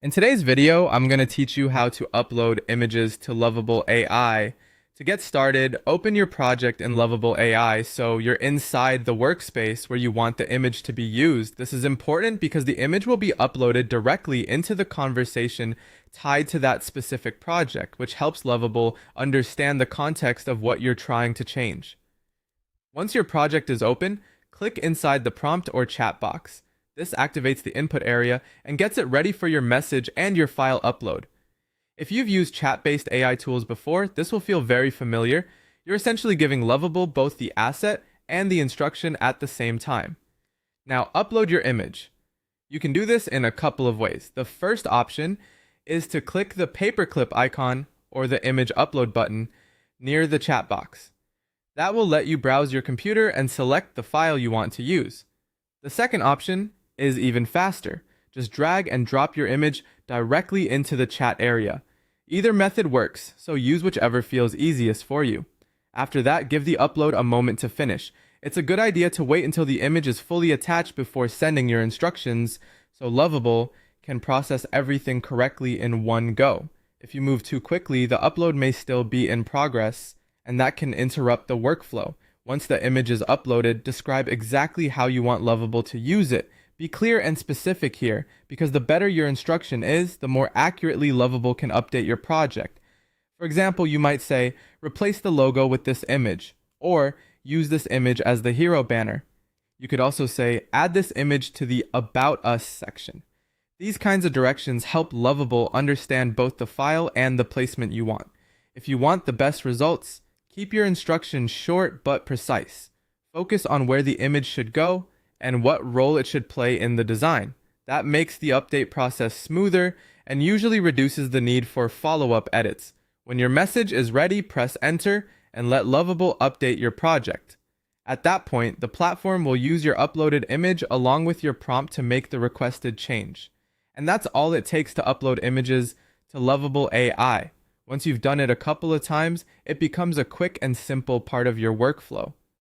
In today's video, I'm going to teach you how to upload images to Lovable AI. To get started, open your project in Lovable AI so you're inside the workspace where you want the image to be used. This is important because the image will be uploaded directly into the conversation tied to that specific project, which helps Lovable understand the context of what you're trying to change. Once your project is open, click inside the prompt or chat box. This activates the input area and gets it ready for your message and your file upload. If you've used chat-based AI tools before, this will feel very familiar. You're essentially giving Lovable both the asset and the instruction at the same time. Now, upload your image. You can do this in a couple of ways. The first option is to click the paperclip icon or the image upload button near the chat box. That will let you browse your computer and select the file you want to use. The second option is even faster. Just drag and drop your image directly into the chat area. Either method works, so use whichever feels easiest for you. After that, give the upload a moment to finish. It's a good idea to wait until the image is fully attached before sending your instructions, so Lovable can process everything correctly in one go. If you move too quickly, the upload may still be in progress, and that can interrupt the workflow. Once the image is uploaded, describe exactly how you want Lovable to use it. Be clear and specific here, because the better your instruction is, the more accurately Lovable can update your project. For example, you might say, replace the logo with this image, or use this image as the hero banner. You could also say, add this image to the About Us section. These kinds of directions help Lovable understand both the file and the placement you want. If you want the best results, keep your instructions short but precise. Focus on where the image should go and what role it should play in the design. That makes the update process smoother and usually reduces the need for follow-up edits. When your message is ready, press enter and let Lovable update your project. At that point, the platform will use your uploaded image along with your prompt to make the requested change. And that's all it takes to upload images to Lovable AI. Once you've done it a couple of times, it becomes a quick and simple part of your workflow.